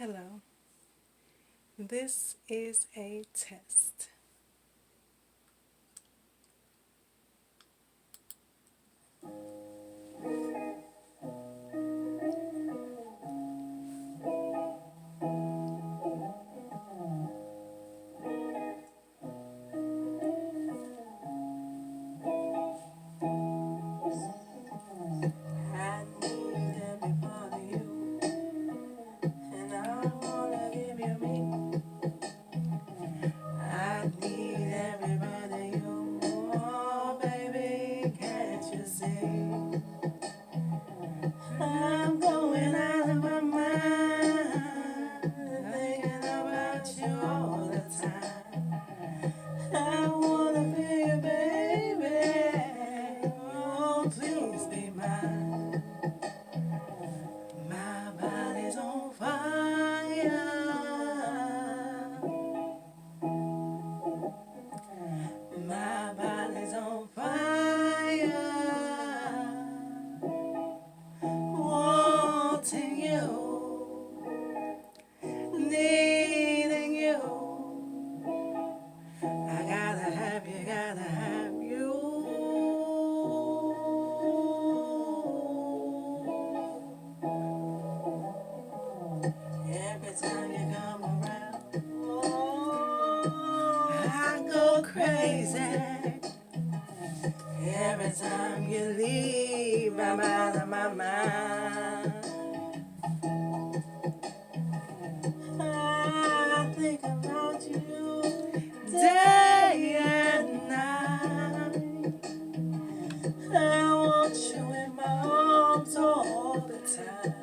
Hello. This is a test. I need every part of you, and I wanna give you me. I need every part of you, oh baby, can't you see? I'm going out of my mind, thinking about you all the time. I wanna be your baby, oh please be mine. My body's on fire. My body's on fire. Wanting you, needing you. I gotta have you. Every time you come around, oh, I go crazy. Every time you leave, I'm out of my mind. I think about you day and night. I want you in my arms all the time.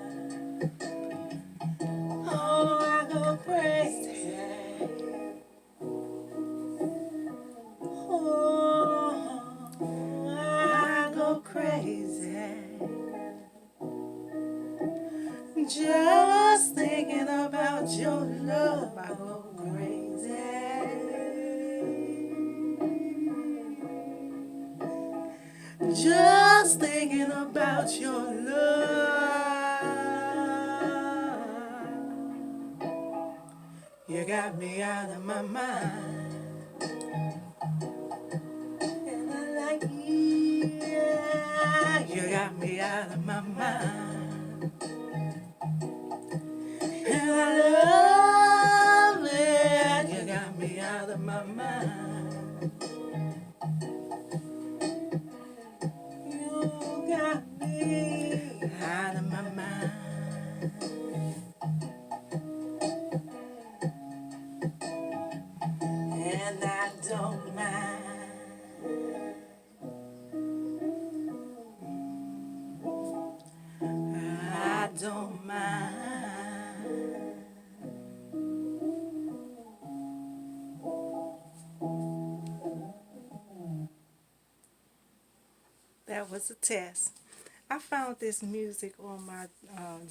Oh, I go crazy. Oh, I go crazy. Just thinking about your love, I go crazy. Just thinking about your love. You got me out of my mind. And I like you. You got me out of my mind. And I love it. You got me out of my mind. You got me out of my mind. And I don't mind. I don't mind. That was a test. I found this music on my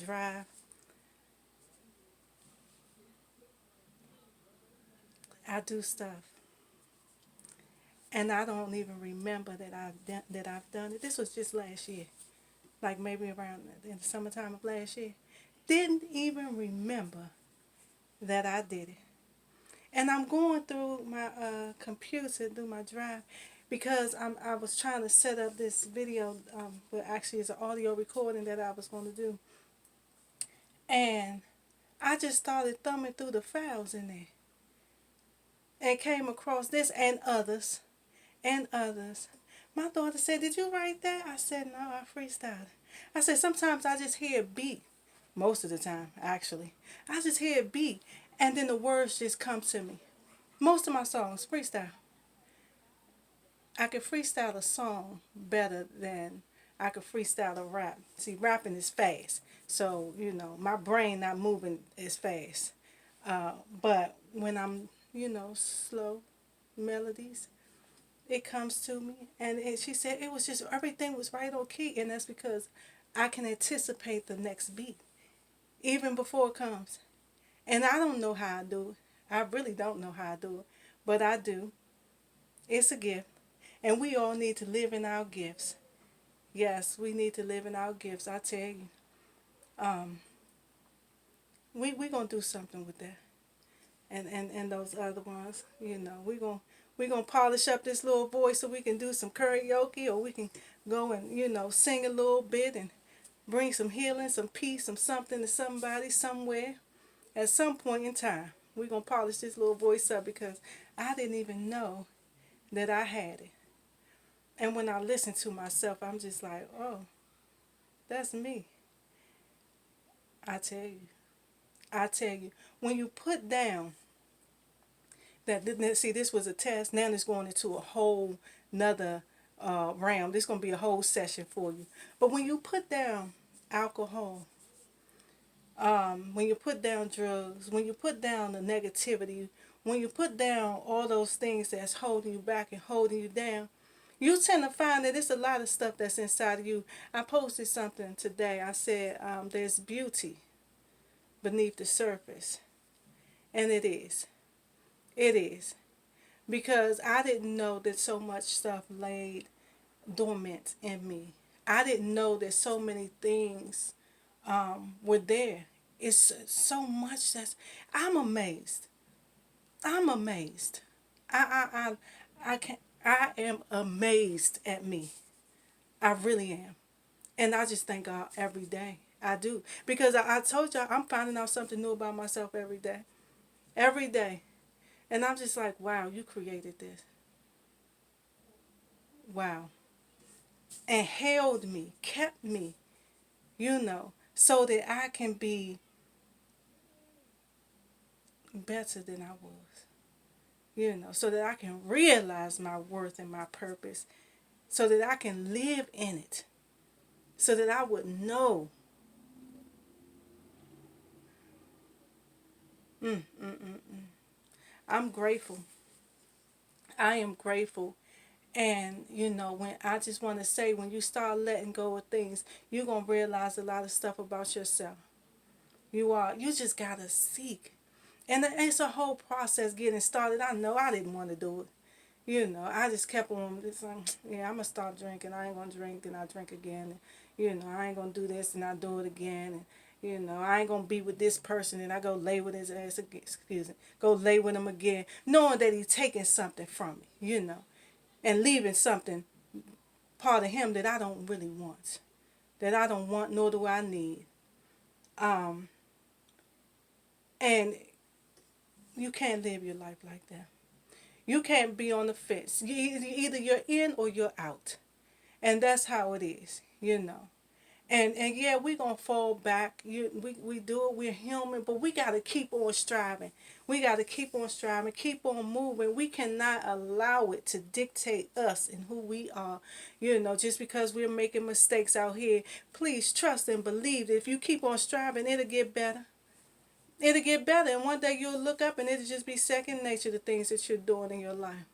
drive. I do stuff, and I don't even remember that I've done it. This was just last year, like maybe around in the summertime of last year. Didn't even remember that I did it. And I'm going through my computer, through my drive, because I was trying to set up this video, but actually it's an audio recording that I was going to do. And I just started thumbing through the files in there and came across this and others and others. My daughter said, "Did you write that?" I said, "No, I freestyled." I said, "Sometimes I just hear a beat." Most of the time, actually. I just hear a beat and then the words just come to me. Most of my songs, freestyle. I can freestyle a song better than I could freestyle a rap. See, rapping is fast. So, my brain not moving as fast. But when I'm, slow melodies, it comes to me. And she said it was just, everything was right on key. And that's because I can anticipate the next beat even before it comes. And I don't know how I do it. I really don't know how I do it. But I do. It's a gift. And we all need to live in our gifts. Yes, we need to live in our gifts. I tell you. Um, We gonna do something with that. And those other ones, we gonna polish up this little voice so we can do some karaoke, or we can go and sing a little bit and bring some healing, some peace, some something to somebody somewhere at some point in time. We're gonna polish this little voice up because I didn't even know that I had it. And when I listen to myself, I'm just like, oh, that's me. I tell you. I tell you. When you put down see, this was a test. Now it's going into a whole nother realm. This is going to be a whole session for you. But when you put down alcohol, when you put down drugs, when you put down the negativity, when you put down all those things that's holding you back and holding you down, you tend to find that it's a lot of stuff that's inside of you. I posted something today. I said there's beauty beneath the surface. And it is. It is. Because I didn't know that so much stuff laid dormant in me. I didn't know that so many things were there. It's so much that's. I'm amazed. I'm amazed. I can. I am amazed at me. I really am, and I just thank God every day. I do because I told y'all I'm finding out something new about myself every day, and I'm just like, wow, you created this. Wow, and held me, kept me, so that I can be better than I was. So that I can realize my worth and my purpose, so that I can live in it, so that I would know. Mm, mm, mm, mm. I'm grateful. I am grateful. And, when I just want to say, when you start letting go of things, you're going to realize a lot of stuff about yourself. You just got to seek. And it's a whole process getting started. I know I didn't want to do it. I just kept on, it's like, yeah, I'm going to stop drinking. I ain't going to drink, and I drink again. And, I ain't going to do this, and I do it again. And, I ain't going to be with this person, and I go lay with his ass again, excuse me, go lay with him again, knowing that he's taking something from me, and leaving something, part of him that I don't really want, that I don't want, nor do I need. Um, and you can't live your life like that. You can't be on the fence. Either you're in or you're out. And that's how it is. And yeah, we're going to fall back. We do it. We're human. But we got to keep on striving. We got to keep on striving, keep on moving. We cannot allow it to dictate us and who we are. Just because we're making mistakes out here, please trust and believe that if you keep on striving, it'll get better. It'll get better. And one day you'll look up and it'll just be second nature, the things that you're doing in your life.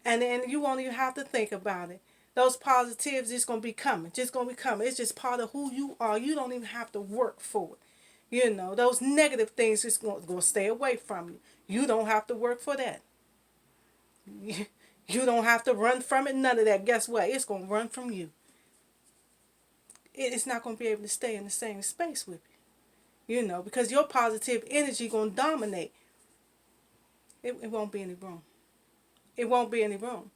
And then you won't even have to think about it. Those positives just gonna be coming. Just gonna be coming. It's just part of who you are. You don't even have to work for it. Those negative things is gonna stay away from you. You don't have to work for that. You don't have to run from it. None of that. Guess what? It's gonna run from you. It's not gonna be able to stay in the same space with you. Because your positive energy gonna dominate. It won't be any room. It won't be any room.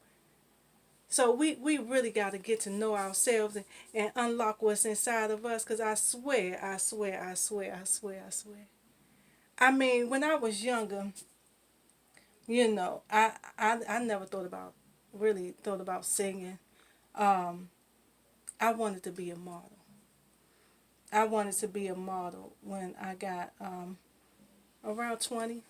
So we really got to get to know ourselves and unlock what's inside of us. Because I swear, I swear, I swear, I swear, I swear. I mean, when I was younger, I never really thought about singing. Um, I wanted to be a model. I wanted to be a model when I got around 20.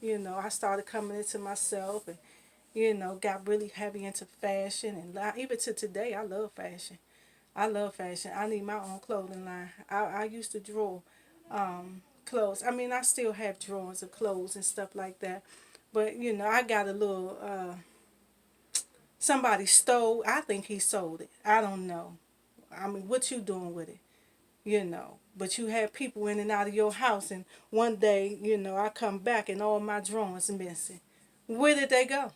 I started coming into myself and got really heavy into fashion, and even to today, I love fashion. I love fashion. I need my own clothing line. I used to draw clothes. I mean, I still have drawings of clothes and stuff like that. But, I got a little, somebody stole, I think he sold it. I don't know. I mean, what you doing with it? But you have people in and out of your house, and one day, I come back and all my drawings are missing. Where did they go?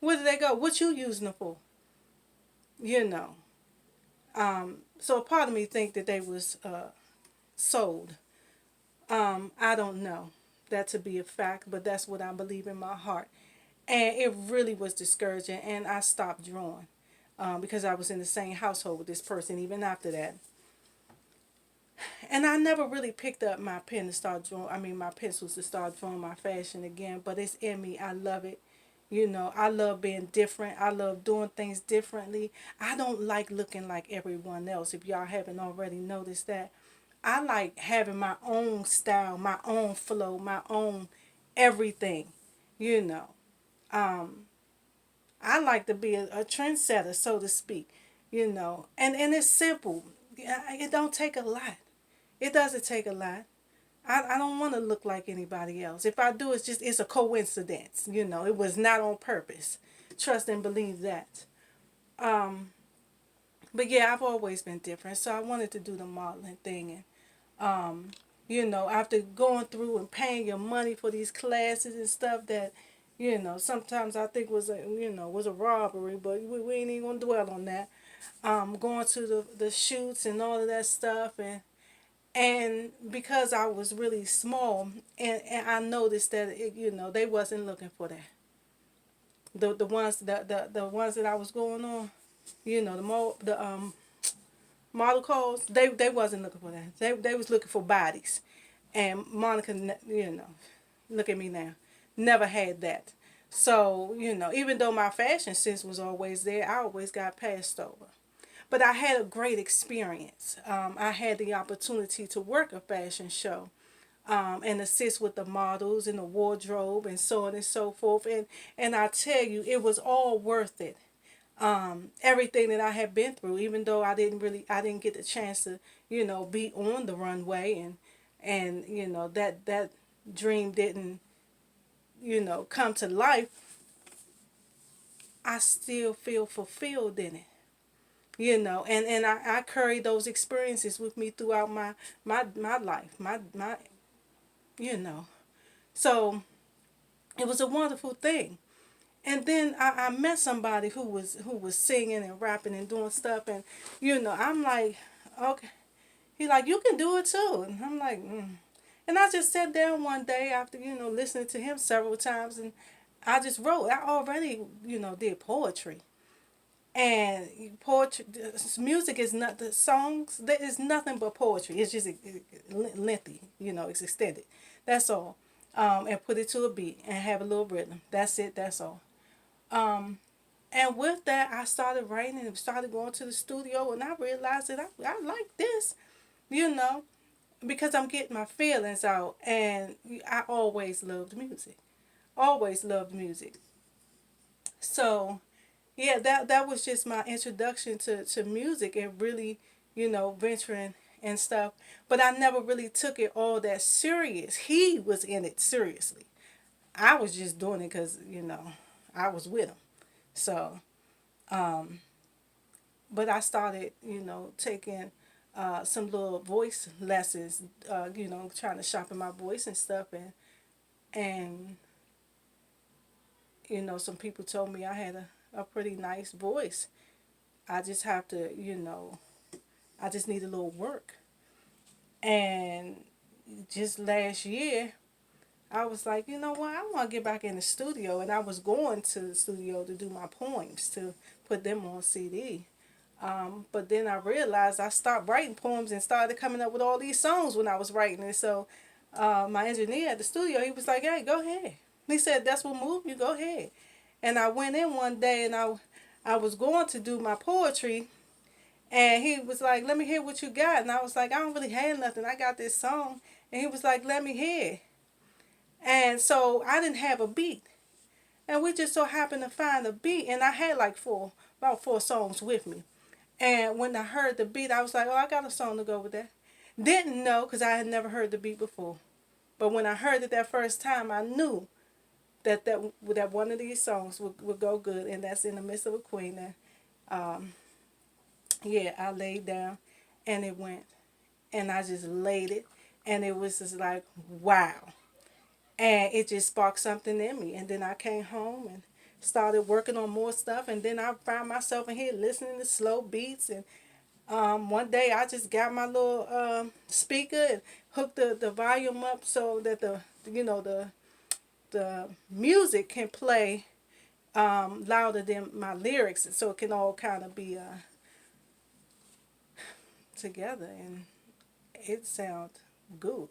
Where did they go? What you using them for? You know. So a part of me think that they was sold. I don't know that to be a fact, but that's what I believe in my heart. And it really was discouraging, and I stopped drawing because I was in the same household with this person even after that. And I never really picked up my pen to start drawing. I mean, my pencils to start drawing my fashion again. But it's in me. I love it. You know, I love being different. I love doing things differently. I don't like looking like everyone else. If y'all haven't already noticed that, I like having my own style, my own flow, my own everything. You know, um, I like to be a trendsetter, so to speak. You know, and it's simple. It don't take a lot. It doesn't take a lot. I don't want to look like anybody else. If I do, it's a coincidence. You know, it was not on purpose. Trust and believe that. Um, but yeah, I've always been different. So I wanted to do the modeling thing, and you know, after going through and paying your money for these classes and stuff that, you know, sometimes I think was a robbery, but we ain't even gonna dwell on that. Going to the shoots and all of that stuff, and because I was really small, and I noticed that they wasn't looking for that. The ones that I was going on, the model calls, they wasn't looking for that. They was looking for bodies, and Monica, look at me now, never had that. So even though my fashion sense was always there, I always got passed over. But I had a great experience. I had the opportunity to work a fashion show, and assist with the models and the wardrobe and so on and so forth. And I tell you, it was all worth it. Everything that I had been through, even though I didn't get the chance to, be on the runway, and that dream didn't, come to life. I still feel fulfilled in it. And I carry those experiences with me throughout my life, my you know so it was a wonderful thing. And then I met somebody who was singing and rapping and doing stuff, and I'm like, okay. He like, you can do it too, and I'm like, and I just sat down one day after listening to him several times, and I just wrote. I already did poetry, and poetry, music is not the songs. There is nothing but poetry. It's just lengthy, it's extended. That's all. And put it to a beat and have a little rhythm. That's it. That's all. Um, and with that, I started writing and started going to the studio, and I realized that I like this, you know, because I'm getting my feelings out, and I always loved music. Always loved music. So yeah, that was just my introduction to music and really, venturing and stuff. But I never really took it all that serious. He was in it seriously. I was just doing it because I was with him. So, um, but I started, taking some little voice lessons, trying to sharpen my voice and stuff, and some people told me I had a pretty nice voice. I just have to, I just need a little work. And just last year, I was like, you know what, I want to get back in the studio, and I was going to the studio to do my poems to put them on CD. But then I realized I stopped writing poems and started coming up with all these songs when I was writing it. So my engineer at the studio, he was like, "Hey, go ahead." He said, "That's what moved you. Go ahead." And I went in one day, and I was going to do my poetry, and he was like, "Let me hear what you got." And I was like, "I don't really have nothing. I got this song." And he was like, "Let me hear." And so I didn't have a beat. And we just so happened to find a beat. And I had like about four songs with me. And when I heard the beat, I was like, "Oh, I got a song to go with that." Didn't know because I had never heard the beat before. But when I heard it that first time, I knew that one of these songs would go good. And that's In the Midst of a Queen. And yeah, I laid down and it went. And I just laid it. And it was just like, wow. And it just sparked something in me. And then I came home and started working on more stuff. And then I found myself in here listening to slow beats. And One day I just got my little speaker and hooked the volume up so that the music can play louder than my lyrics, so it can all kind of be together, and it sounds good.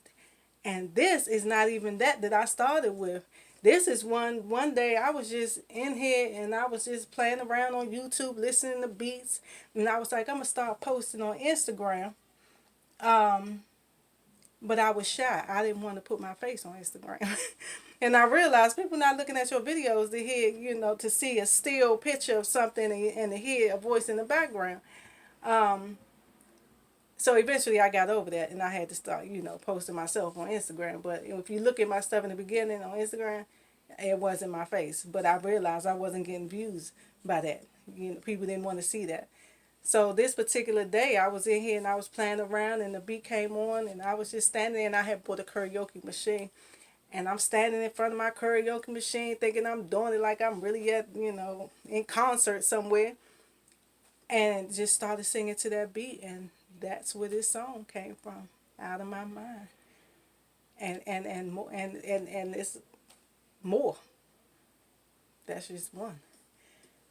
And this is not even that I started with. This is one day I was just in here and I was just playing around on YouTube, listening to beats, and I was like, I'm gonna start posting on Instagram. Um, but I was shy. I didn't want to put my face on Instagram. And I realized people not looking at your videos to hear, to see a still picture of something and to hear a voice in the background. Um, so eventually I got over that and I had to start, posting myself on Instagram. But if you look at my stuff in the beginning on Instagram, it wasn't my face. But I realized I wasn't getting views by that. People didn't want to see that. So this particular day, I was in here and I was playing around, and the beat came on, and I was just standing there, and I had bought a karaoke machine, and I'm standing in front of my karaoke machine, thinking I'm doing it like I'm really at, in concert somewhere, and just started singing to that beat, and that's where this song came from, out of my mind, and it's more. That's just one.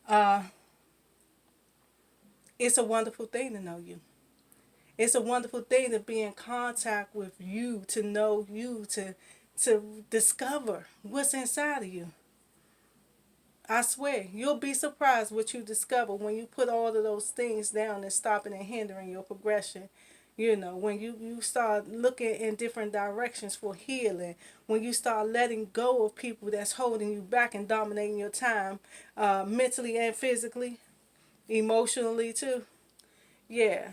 Uh, it's a wonderful thing to know you. It's a wonderful thing to be in contact with you, to know you, to discover what's inside of you. I swear, you'll be surprised what you discover when you put all of those things down and stopping and hindering your progression. When you start looking in different directions for healing, when you start letting go of people that's holding you back and dominating your time, mentally and physically, emotionally too. Yeah,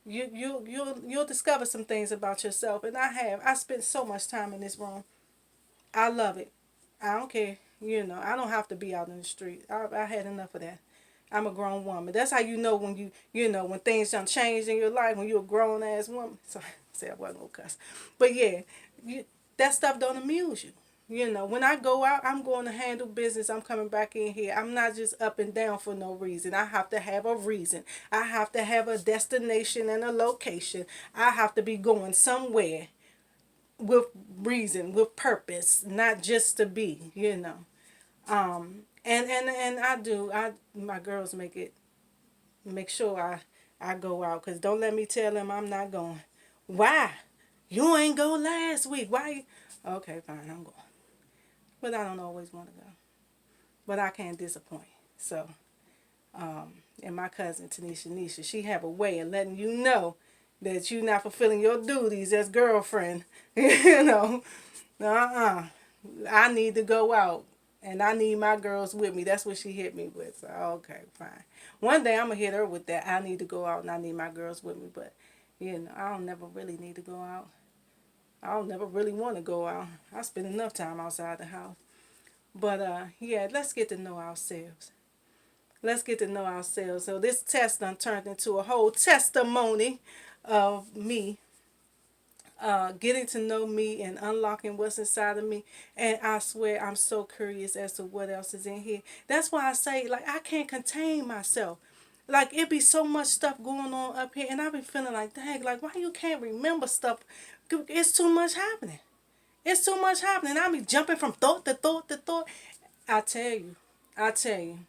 you'll discover some things about yourself, and I spent so much time in this room. I love it. I don't care. I don't have to be out in the street. I had enough of that. I'm a grown woman. That's how you know when when things done changed in your life, when you're a grown ass woman. So say I wasn't gonna cuss, but yeah, that stuff don't amuse you. When I go out, I'm going to handle business. I'm coming back in here. I'm not just up and down for no reason. I have to have a reason. I have to have a destination and a location. I have to be going somewhere with reason, with purpose, not just to be. And I do. My girls make sure I go out, cause don't let me tell them I'm not going. Why? You ain't go last week. Why? Okay, fine, I'm going. But I don't always want to go. But I can't disappoint. So, and my cousin Nisha, she have a way of letting you know that you're not fulfilling your duties as girlfriend. you know, I need to go out. And I need my girls with me. That's what she hit me with. So, okay, fine. One day I'm going to hit her with that. I need to go out and I need my girls with me. But, I don't never really need to go out. I don't never really want to go out. I spend enough time outside the house. But, yeah, let's get to know ourselves. Let's get to know ourselves. So this test done turned into a whole testimony of me, getting to know me and unlocking what's inside of me. And I swear I'm so curious as to what else is in here. That's why I say, like, I can't contain myself. Like, it be so much stuff going on up here, and I be feeling like, dang, like, why you can't remember stuff? It's too much happening. It's too much happening. I be jumping from thought to thought to thought. I tell you, I tell you.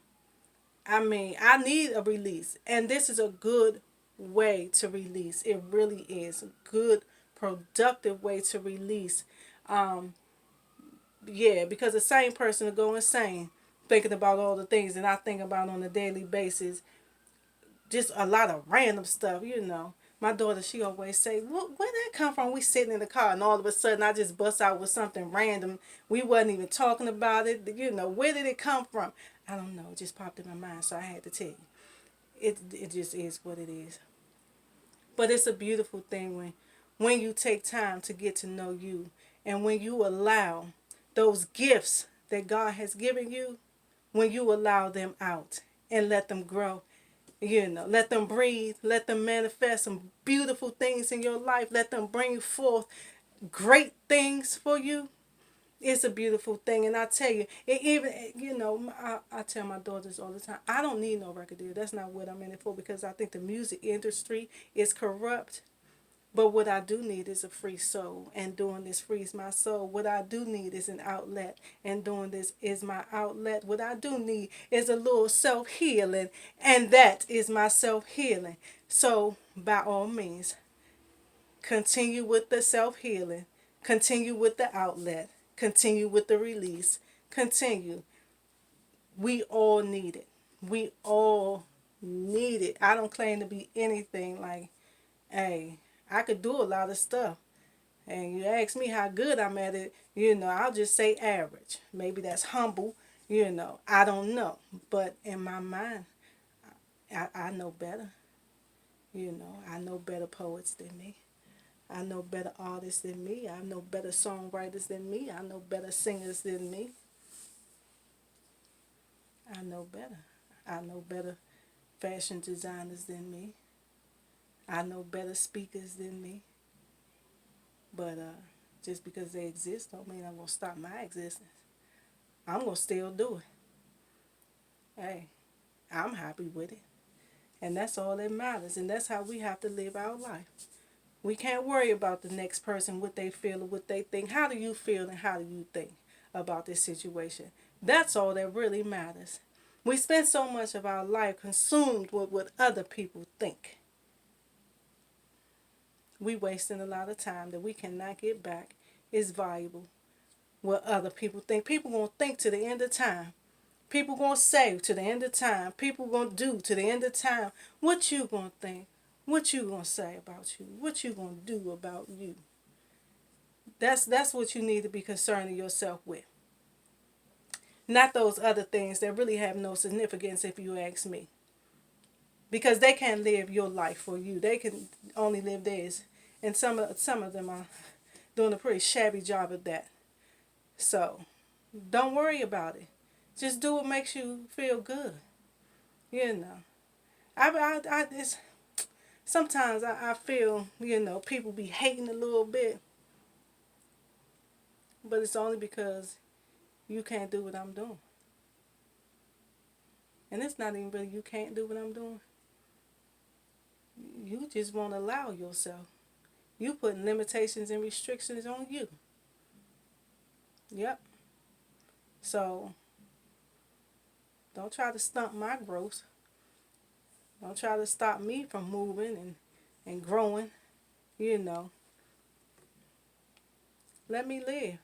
I mean, I need a release, and this is a good way to release. It really is a good, productive way to release. Um, yeah, because the same person will go insane thinking about all the things that I think about on a daily basis. Just a lot of random stuff. My daughter, she always say, where that come from? We sitting in the car, and all of a sudden I just bust out with something random. We wasn't even talking about it. Where did it come from? I don't know. It just popped in my mind, so I had to tell you. It just is what it is. But it's a beautiful thing when you take time to get to know you, and when you allow those gifts that God has given you, when you allow them out and let them grow. Let them breathe, let them manifest some beautiful things in your life, let them bring forth great things for you. It's a beautiful thing, and I tell you, it even I tell my daughters all the time, I don't need no record deal. That's not what I'm in it for, because I think the music industry is corrupt. But what I do need is a free soul, and doing this frees my soul. What I do need is an outlet, and doing this is my outlet. What I do need is a little self healing, and that is my self healing. So, by all means, continue with the self healing, continue with the outlet, continue with the release, continue. We all need it. We all need it. I don't claim to be anything like, hey, I could do a lot of stuff. And you ask me how good I'm at it, I'll just say average. Maybe that's humble, I don't know. But in my mind, I know better. I know better poets than me. I know better artists than me. I know better songwriters than me. I know better singers than me. I know better. I know better fashion designers than me. I know better speakers than me. But just because they exist don't mean I'm going to stop my existence. I'm going to still do it. Hey, I'm happy with it. And that's all that matters. And that's how we have to live our life. We can't worry about the next person, what they feel or what they think. How do you feel and how do you think about this situation? That's all that really matters. We spend so much of our life consumed with what other people think. We wasting a lot of time that we cannot get back. Is valuable. What other people think. People gonna think to the end of time. People gonna say to the end of time. People gonna do to the end of time. What you gonna think? What you gonna say about you? What you gonna do about you? That's what you need to be concerning yourself with. Not those other things that really have no significance, if you ask me. Because they can't live your life for you. They can only live theirs. And some of them are doing a pretty shabby job of that. So don't worry about it. Just do what makes you feel good. You know. It's, sometimes I feel, people be hating a little bit. But it's only because you can't do what I'm doing. And it's not even really you can't do what I'm doing. You just won't allow yourself. You putting limitations and restrictions on you. Yep. So don't try to stunt my growth. Don't try to stop me from moving and growing. You know. Let me live.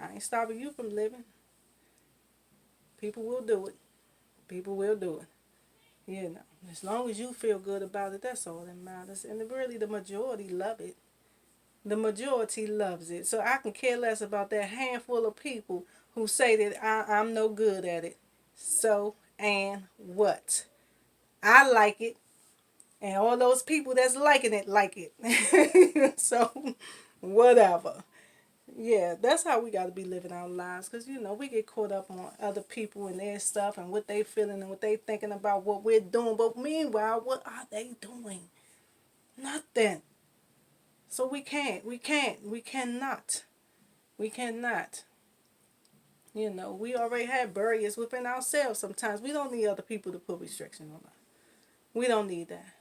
I ain't stopping you from living. People will do it. People will do it. As long as you feel good about it, that's all that matters. And really, the majority love it. The majority loves it. So I can care less about that handful of people who say that I'm no good at it. So, and what? I like it. And all those people that's liking it like it. So, whatever. Yeah, that's how we got to be living our lives. Because, we get caught up on other people and their stuff and what they feeling and what they thinking about what we're doing. But meanwhile, what are they doing? Nothing. So we cannot. We already have barriers within ourselves sometimes. We don't need other people to put restrictions on us. We don't need that.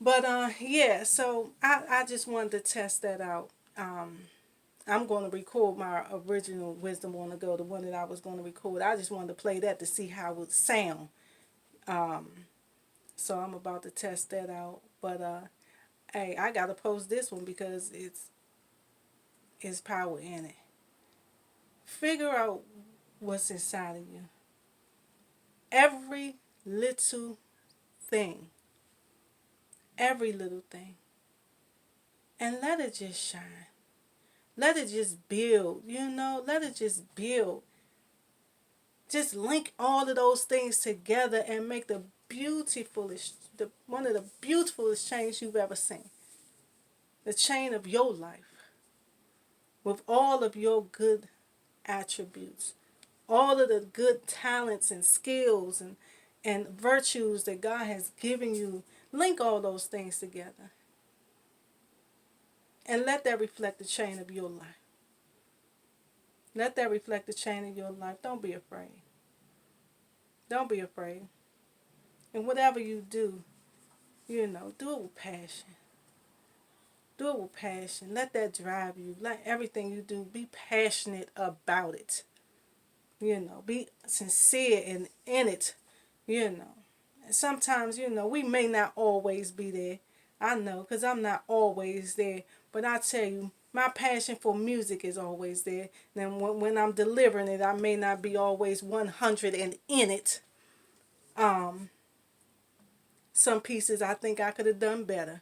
But yeah, so I just wanted to test that out. I'm going to record my original Wisdom on the Go, the one that I was going to record. I just wanted to play that to see how it would sound. So I'm about to test that out. But hey, I got to post this one because it's power in it. Figure out what's inside of you. Every little thing. Every little thing. And let it just shine. Let it just build, let it just build. Just link all of those things together and make one of the beautifulest chains you've ever seen. The chain of your life. With all of your good attributes. All of the good talents and skills and virtues that God has given you. Link all those things together. And let that reflect the chain of your life. Let that reflect the chain of your life. Don't be afraid. Don't be afraid. And whatever you do, do it with passion. Do it with passion. Let that drive you. Let everything you do be passionate about it. Be sincere in it. And sometimes, we may not always be there. I know, because I'm not always there. But I tell you, my passion for music is always there. Then when I'm delivering it, I may not be always 100 and in it. Some pieces I think I could have done better.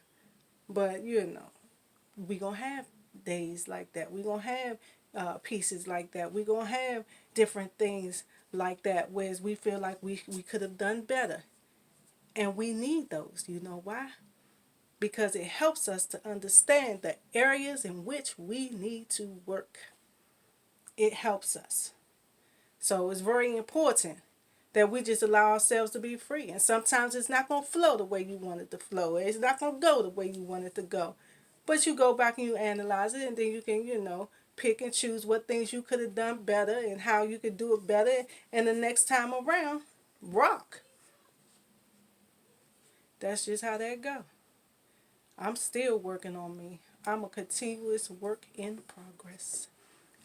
But, we going to have days like that. We going to have pieces like that. We going to have different things like that, whereas we feel like we could have done better. And we need those. You know why? Because it helps us to understand the areas in which we need to work. It helps us. So it's very important that we just allow ourselves to be free. And sometimes it's not going to flow the way you want it to flow. It's not going to go the way you want it to go. But you go back and you analyze it, and then you can, pick and choose what things you could have done better and how you could do it better. And the next time around, rock. That's just how that go. I'm still working on me. I'm a continuous work in progress.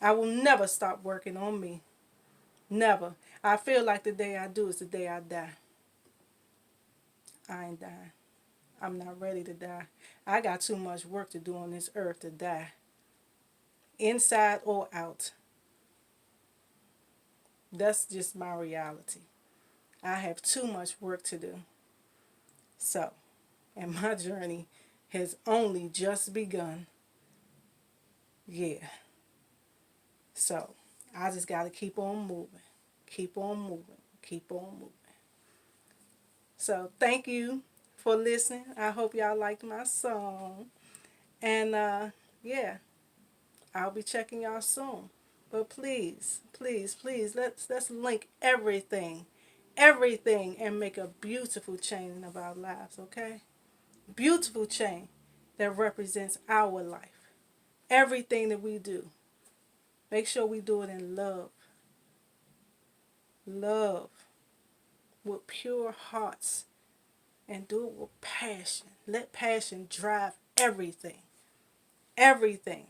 I will never stop working on me. Never. I feel like the day I do is the day I die. I ain't dying. I'm not ready to die. I got too much work to do on this earth to die. Inside or out. That's just my reality. I have too much work to do. So, and my journey has only just begun. Yeah. So, I just got to keep on moving. Keep on moving. Keep on moving. So, thank you for listening. I hope y'all liked my song. And, yeah, I'll be checking y'all soon. But please, please, please, let's link everything, and make a beautiful chain of our lives, okay? Beautiful chain that represents our life. Everything that we do. Make sure we do it in love. Love. With pure hearts. And do it with passion. Let passion drive everything. Everything.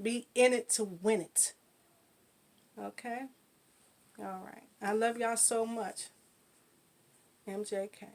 Be in it to win it. Okay? All right. I love y'all so much. MJK.